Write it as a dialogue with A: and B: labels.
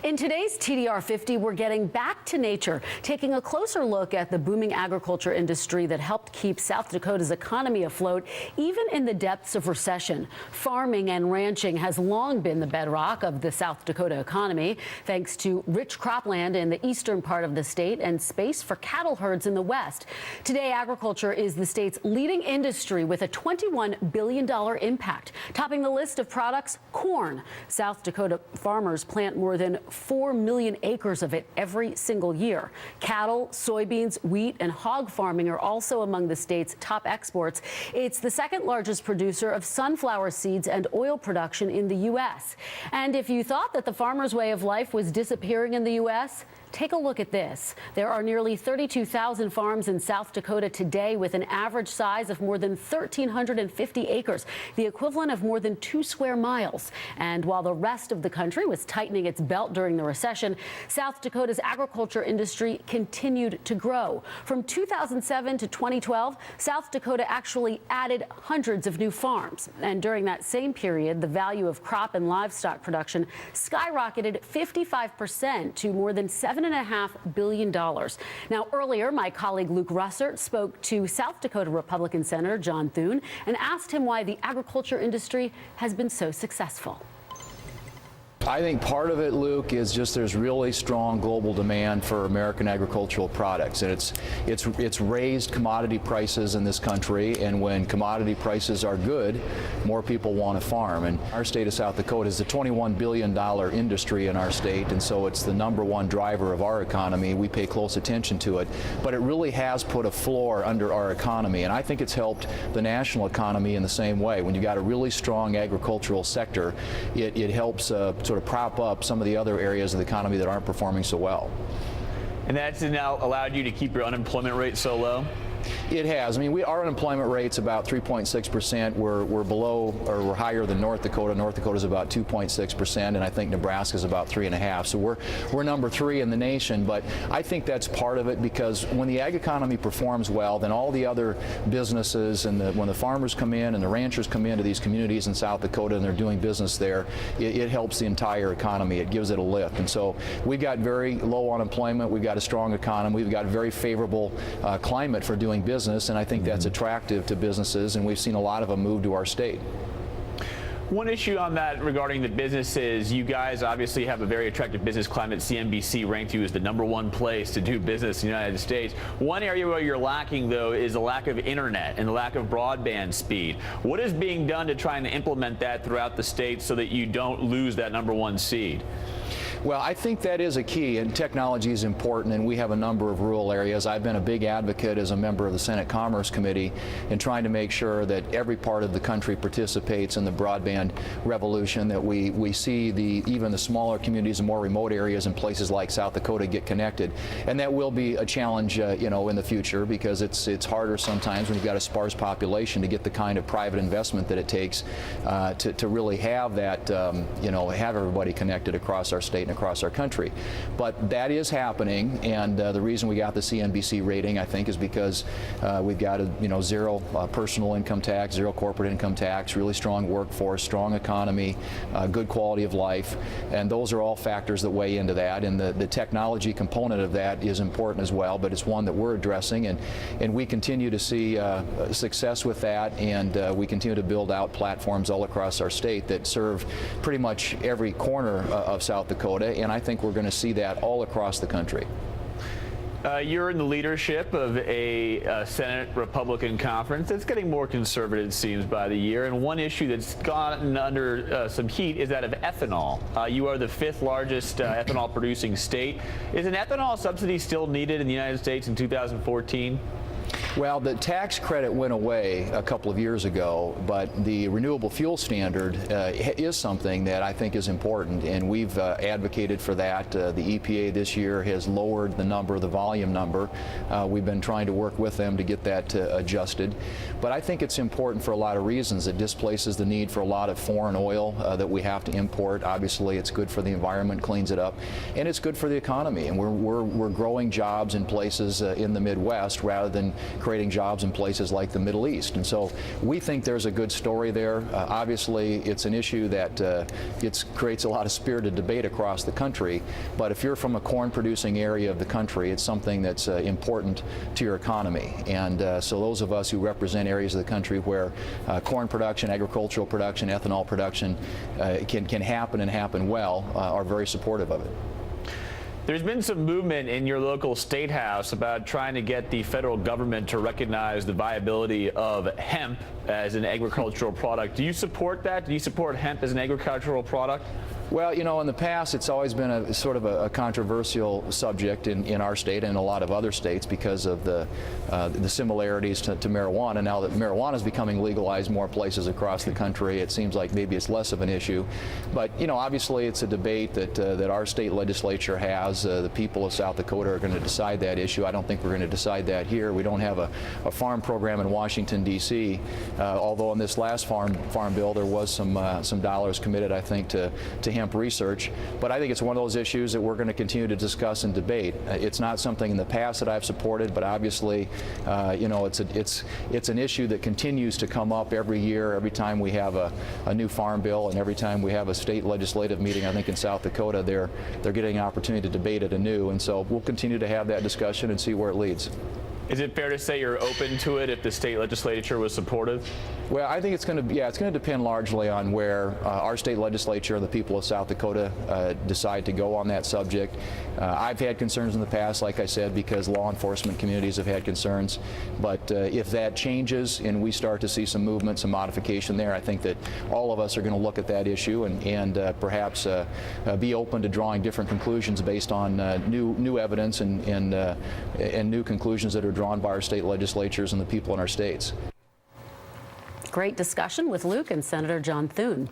A: In today's TDR 50, we're getting back to nature, taking a closer look at the booming agriculture industry that helped keep South Dakota's economy afloat, even in the depths of recession. Farming and ranching has long been the bedrock of the South Dakota economy, thanks to rich cropland in the eastern part of the state and space for cattle herds in the west. Today, agriculture is the state's leading industry with a $21 billion impact. Topping the list of products, corn. South Dakota farmers plant more than 4 million acres of it every single year. Cattle, soybeans, wheat, and hog farming are also among the state's top exports. It's the second largest producer of sunflower seeds and oil production in the U.S. And if you thought that the farmer's way of life was disappearing in the U.S., take a look at this. There are nearly 32,000 farms in South Dakota today with an average size of more than 1,350 acres, the equivalent of more than 2 square miles. And while the rest of the country was tightening its belt during the recession, South Dakota's agriculture industry continued to grow. From 2007 to 2012, South Dakota actually added hundreds of new farms. And during that same period, the value of crop and livestock production skyrocketed 55% to more than $7.5 billion. Now, earlier, my colleague Luke Russert spoke to South Dakota Republican Senator John Thune and asked him why the agriculture industry has been so successful.
B: I think part of it, Luke, is just there's really strong global demand for American agricultural products, and it's raised commodity prices in this country, and when commodity prices are good, more people want to farm. And our state of South Dakota is a $21 billion industry in our state, and so it's the #1 driver of our economy. We pay close attention to it, but it really has put a floor under our economy, and I think it's helped the national economy in the same way. When you got a really strong agricultural sector, it helps sort of prop up some of the other areas of the economy that aren't performing so well.
C: And that's now allowed you to keep your unemployment rate so low?
B: It has. I mean, our unemployment rate's about 3.6%. We're below, or we're higher than North Dakota. North Dakota's about 2.6%, and I think Nebraska's about 3.5%. So we're #3 in the nation. But I think that's part of it, because when the ag economy performs well, then all the other businesses and when the farmers come in and the ranchers come into these communities in South Dakota and they're doing business there, it helps the entire economy. It gives it a lift. And so we've got very low unemployment. We've got a strong economy. We've got a very favorable climate for doing business, and I think that's attractive to businesses, and we've seen a lot of them move to our state.
C: One issue on that regarding the businesses, you guys obviously have a very attractive business climate. CNBC ranked you as the #1 place to do business in the United States. One area where you're lacking, though, is the lack of internet and the lack of broadband speed. What is being done to try and implement that throughout the state so that you don't lose that #1 seed?
B: Well, I think that is a key, and technology is important, and we have a number of rural areas. I've been a big advocate as a member of the Senate Commerce Committee in trying to make sure that every part of the country participates in the broadband revolution, that we see even the smaller communities and more remote areas in places like South Dakota get connected. And that will be a challenge, in the future, because it's harder sometimes when you've got a sparse population to get the kind of private investment that it takes to really have that, have everybody connected across our state and across our country. But that is happening, and the reason we got the CNBC rating, I think, is because we've got a zero personal income tax, zero corporate income tax, really strong workforce, strong economy, good quality of life, and those are all factors that weigh into that. And the technology component of that is important as well, but it's one that we're addressing, and we continue to see success with that, and we continue to build out platforms all across our state that serve pretty much every corner of South Dakota, and I think we're going to see that all across the country.
C: You're in the leadership of a Senate Republican conference that's getting more conservative, it seems, by the year. And one issue that's gotten under some heat is that of ethanol. You are the 5th largest ethanol producing state. Is an ethanol subsidy still needed in the United States in 2014?
B: Well, the tax credit went away a couple of years ago, but the renewable fuel standard is something that I think is important, and we've advocated for that. The EPA this year has lowered the volume number. We've been trying to work with them to get that adjusted. But I think it's important for a lot of reasons. It displaces the need for a lot of foreign oil that we have to import. Obviously, it's good for the environment, cleans it up, and it's good for the economy. And we're growing jobs in places in the Midwest rather than creating jobs in places like the Middle East. And so we think there's a good story there. Obviously, it's an issue that creates a lot of spirited debate across the country. But if you're from a corn-producing area of the country, it's something that's important to your economy. And so those of us who represent areas of the country where corn production, agricultural production, ethanol production can happen and happen well are very supportive of it.
C: There's been some movement in your local state house about trying to get the federal government to recognize the viability of hemp as an agricultural product. Do you support that? Do you support hemp as an agricultural product?
B: Well, you know, in the past, it's always been a sort of a controversial subject in our state and a lot of other states because of the similarities to marijuana. Now that marijuana is becoming legalized more places across the country, it seems like maybe it's less of an issue. But, you know, obviously it's a debate that our state legislature has. The people of South Dakota are going to decide that issue. I don't think we're going to decide that here. We don't have a farm program in Washington, D.C., although in this last farm bill there was some dollars committed, I think, to hemp research. But I think it's one of those issues that we're going to continue to discuss and debate. It's not something in the past that I've supported, but obviously, you know, it's an issue that continues to come up every year, every time we have a new farm bill, and every time we have a state legislative meeting. I think in South Dakota, they're getting an opportunity to debate it anew, and so we'll continue to have that discussion and see where it leads.
C: Is it fair to say you're open to it if the state legislature was supportive?
B: Well, I think it's going to depend largely on where our state legislature and the people of South Dakota decide to go on that subject. I've had concerns in the past, like I said, because law enforcement communities have had concerns. But if that changes and we start to see some movement, some modification there, I think that all of us are going to look at that issue and perhaps be open to drawing different conclusions based on new evidence and new conclusions that are drawn by our state legislatures and the people in our states.
A: Great discussion with Luke and Senator John Thune.